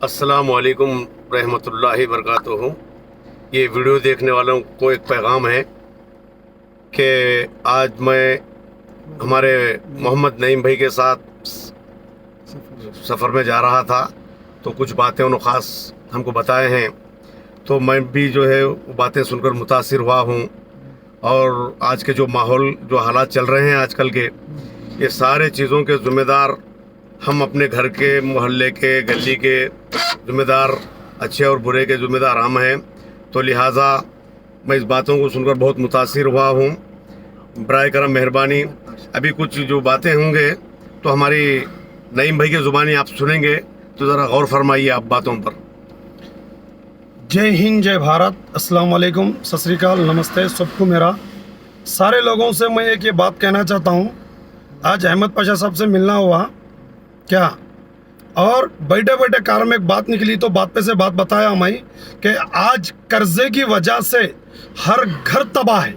अस्सलामुअलैकुम रहमतुल्लाहि वबरकातुहू। ये वीडियो देखने वालों को एक पैगाम है कि आज मैं हमारे मोहम्मद नईम भाई के साथ सफ़र में जा रहा था, तो कुछ बातें उन्होंने ख़ास हमको बताए हैं, तो मैं भी जो है वो बातें सुनकर मुतासिर हुआ हूँ। और आज के जो माहौल, जो हालात चल रहे हैं आजकल के, ये सारे चीज़ों के ज़िम्मेदार हम अपने घर के, मोहल्ले के, गली के ज़िम्मेदार, अच्छे और बुरे के ज़िम्मेदार हम हैं। तो लिहाजा मैं इस बातों को सुनकर बहुत मुतासिर हुआ हूँ। बराए करम मेहरबानी, अभी कुछ जो बातें होंगे तो हमारी नईम भाई की ज़ुबानी आप सुनेंगे, तो ज़रा गौर फरमाइए आप बातों पर। जय हिंद, जय भारत, अस्सलाम वालेकुम, सत श्री अकाल, नमस्ते सबको। मेरा सारे लोगों से मैं एक ये बात कहना चाहता हूँ। आज अहमद पाशा साहब से मिलना हुआ क्या, और बैठे बैठे कार में एक बात निकली, तो बात पे से बात बताया मैं कि आज कर्जे की वजह से हर घर तबाह है।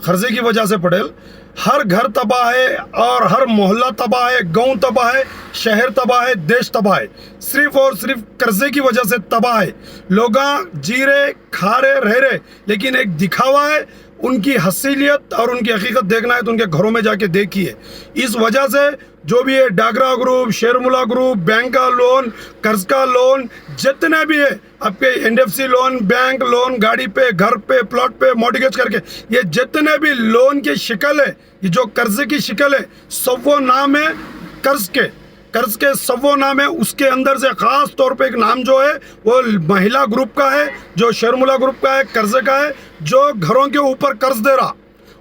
कर्जे की वजह से पटेल हर घर तबाह है, और हर मोहल्ला तबाह है, गांव तबाह है, शहर तबाह है, देश तबाह है। सिर्फ और सिर्फ कर्जे की वजह से तबाह है। लोग जी रहे, खा रहे, रह रहे, लेकिन एक दिखावा है। उनकी हसीलियत और उनकी हकीकत देखना है तो उनके घरों में जाके देखिए। इस वजह से जो भी है, डागरा ग्रुप, शेरमुला ग्रुप, बैंक का लोन, कर्ज का लोन, जितने भी है आपके एनडीएफसी लोन, बैंक लोन, गाड़ी पे, घर पे, प्लॉट पे मॉर्गेज करके, ये जितने भी लोन की शिकल है, ये जो कर्ज की शिकल है, सब वो नाम है कर्ज के सब वो नाम है। उसके अंदर से खास तौर पे एक नाम जो है वो महिला ग्रुप का है, जो शेरमुला ग्रुप का है, कर्ज का है, जो घरों के ऊपर कर्ज दे रहा।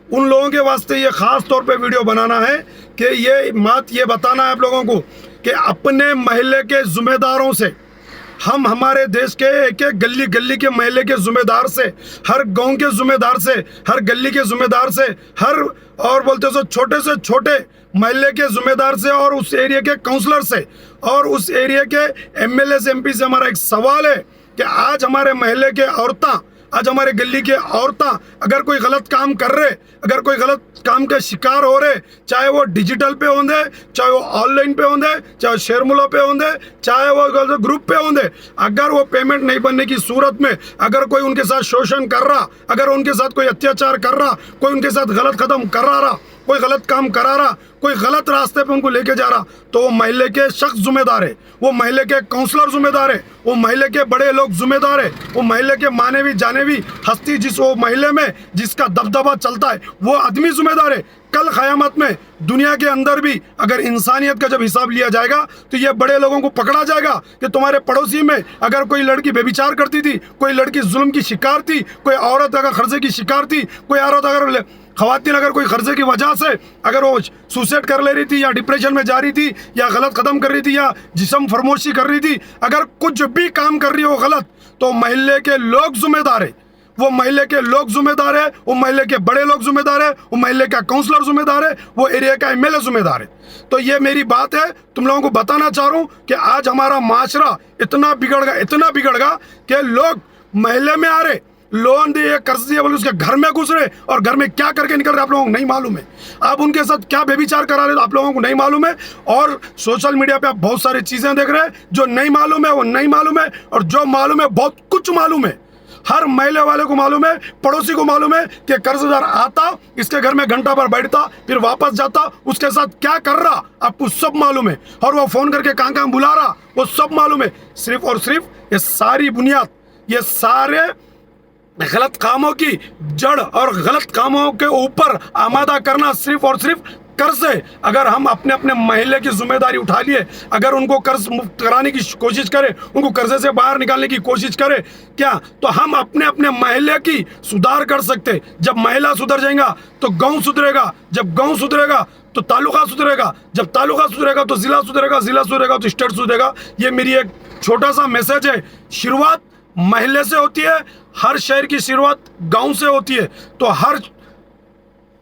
उन लोगों के वास्ते ये खास तौर पे वीडियो बनाना है कि ये बताना है आप लोगों को कि अपने महल्ले के जिम्मेदारों से, हम हमारे देश के एक एक गली गली के महल्ले के जिम्मेदार से, हर गांव के जिम्मेदार से, हर गली के जिम्मेदार से, हर और बोलते सो छोटे से छोटे महल्ले के जिम्मेदार से, और उस एरिया के काउंसलर से, और उस एरिया के एमएलए से, एमपी से हमारा एक सवाल है कि आज हमारे महल्ले के औरतां, आज हमारे गली के औरतां अगर कोई गलत काम कर रहे, अगर कोई गलत काम का शिकार हो रहे, चाहे वो डिजिटल पे होंगे, चाहे वो ऑनलाइन पे होंगे, चाहे शेरमुला पे होंगे, चाहे वो ग्रुप पे होंगे, अगर वो पेमेंट नहीं बनने की सूरत में अगर कोई उनके साथ शोषण कर रहा, अगर उनके साथ कोई अत्याचार कर रहा, कोई उनके साथ गलत कदम करा रहा, कोई गलत काम करा रहा, कोई गलत रास्ते पे उनको लेके जा रहा, तो वो महल्ले के शख्स जिम्मेदार है, वो महल्ले के काउंसलर जिम्मेदार है, वो महल्ले के बड़े लोग जिम्मेदार है, वो महल्ले के मानवी जानेवी हस्ती, जिस वो महल्ले में जिसका दबदबा चलता है, वो आदमी जिम्मेदार है। कल क़यामत में दुनिया के अंदर भी अगर इंसानियत का जब हिसाब लिया जाएगा तो ये बड़े लोगों को पकड़ा जाएगा कि तुम्हारे पड़ोसी में अगर कोई लड़की बेविचार करती थी, कोई लड़की जुल्म की शिकार थी, कोई औरत अगर खर्चे की शिकार थी, कोई औरत अगर खवातीन अगर कोई खर्चे की वजह से अगर वो सुसाइड कर ले रही थी, या डिप्रेशन में जा रही थी, या गलत कदम कर रही थी, या जिस्म फरमोशी कर रही थी, अगर कुछ भी काम कर रही हो गलत, तो महल्ले के लोग जिम्मेदार है। वो महल्ले के लोग जिम्मेदार है, वो महल्ले के बड़े लोग जिम्मेदार है, वो महल्ले का काउंसलर जिम्मेदार है, वो एरिया का एमएलए जिम्मेदार है। तो ये मेरी बात है, तुम लोगों को बताना चाह रहा हूँ कि आज हमारा माशरा इतना बिगड़ गया कि लोग महल्ले में आ रहे, लोन दिए, कर्ज दिए, बोले उसके घर में घुस रहे, और घर में क्या करके निकल रहे आप लोगों को नहीं मालूम है। आप उनके साथ क्या बेविचार करा रहे आप लोगों को नहीं मालूम है। और सोशल मीडिया पे आप बहुत सारी चीजें देख रहे हैं, जो नहीं मालूम है वो नहीं मालूम है, और जो मालूम है बहुत कुछ मालूम है। हर महल्ले वाले को मालूम है, पड़ोसी को मालूम है कि कर्जदार आता, इसके घर में घंटा भर बैठता, फिर वापस जाता, उसके साथ क्या कर रहा आपको सब मालूम है, और वो फोन करके कहाँ कहाँ बुला रहा वो सब मालूम है। सिर्फ और सिर्फ ये सारी बुनियाद, ये सारे गलत कामों की जड़ और गलत कामों के ऊपर आमादा करना सिर्फ और सिर्फ कर्ज है। अगर हम अपने अपने महल्ले की जिम्मेदारी उठा लिए, अगर उनको कर्ज मुक्त कराने की कोशिश करें, उनको कर्जे से बाहर निकालने की कोशिश करें, क्या तो हम अपने अपने महल्ले की सुधार कर सकते। जब महिला सुधर जाएगा तो गांव सुधरेगा, जब गांव सुधरेगा तो तालुका सुधरेगा, जब तालुका सुधरेगा तो जिला सुधरेगा, जिला सुधरेगा तो स्टेट सुधरेगा। ये मेरी एक छोटा सा मैसेज है। शुरुआत महल्ले से होती है, हर शहर की शुरुआत गांव से होती है, तो हर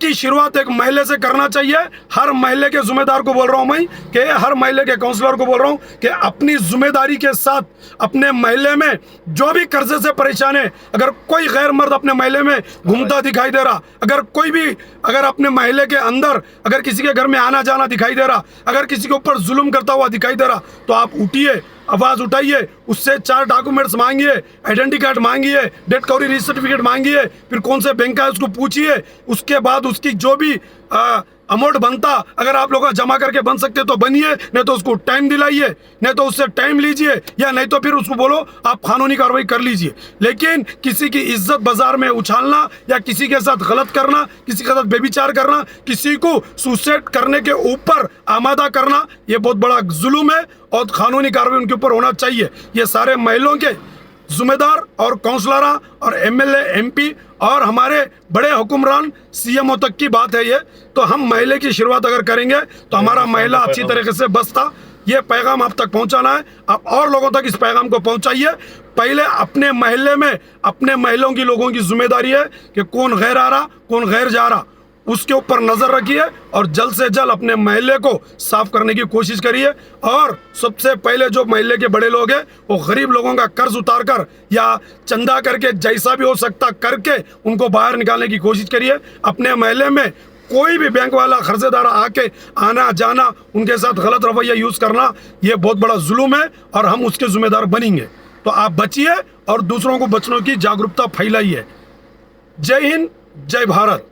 की शुरुआत एक महल्ले से करना चाहिए। हर महल्ले के जिम्मेदार को बोल रहा हूं मैं कि हर महल्ले के काउंसलर को बोल रहा हूं कि अपनी जिम्मेदारी के साथ अपने महल्ले में जो भी कर्जे से परेशान है, अगर कोई गैर मर्द अपने महल्ले में घूमता दिखाई दे रहा, अगर कोई भी अगर अपने महल्ले के अंदर अगर किसी के घर में आना जाना दिखाई दे रहा, अगर किसी के ऊपर जुल्म करता हुआ दिखाई दे रहा, तो आप उठिए, आवाज़ उठाइए, उससे 4 डॉक्यूमेंट्स मांगिए, आइडेंटिटी कार्ड मांगिए, डेथ कवरी सर्टिफिकेट मांगिए, फिर कौन से बैंक का है उसको पूछिए। उसके बाद उसकी जो भी अमाउंट बनता, अगर आप लोग जमा करके बन सकते तो बनिए, नहीं तो उसको टाइम दिलाइए, नहीं तो उससे टाइम लीजिए, या नहीं तो फिर उसको बोलो आप कानूनी कार्रवाई कर लीजिए। लेकिन किसी की इज्जत बाजार में उछालना या किसी के साथ गलत करना, किसी के साथ बेविचार करना, किसी को सुसाइड करने के ऊपर आमादा करना, ये बहुत बड़ा जुल्म है और कानूनी कार्रवाई उनके ऊपर होना चाहिए। ये सारे महिलाओं के जिम्मेदार और काउंसलर और एमएलए, एमपी और हमारे बड़े हुक्मरान सीएमओ तक की बात है ये। तो हम महल्ले की शुरुआत अगर करेंगे तो हमारा महिला अच्छी तरीके से बसता। ये पैगाम आप तक पहुंचाना है, आप और लोगों तक इस पैगाम को पहुंचाइए। पहले अपने महल्ले में अपने महलों की लोगों की जिम्मेदारी है कि कौन गैर आ रहा, कौन गैर जा रहा, उसके ऊपर नजर रखिए और जल्द से जल्द अपने महल्ले को साफ करने की कोशिश करिए। और सबसे पहले जो महल्ले के बड़े लोग हैं वो गरीब लोगों का कर्ज उतार कर या चंदा करके जैसा भी हो सकता करके उनको बाहर निकालने की कोशिश करिए। अपने महल्ले में कोई भी बैंक वाला कर्जेदार आके आना जाना, उनके साथ गलत रवैया यूज करना, ये बहुत बड़ा जुल्म है और हम उसके जिम्मेदार बनेंगे। तो आप बचिए और दूसरों को बचने की जागरूकता फैलाइए। जय हिंद, जय भारत।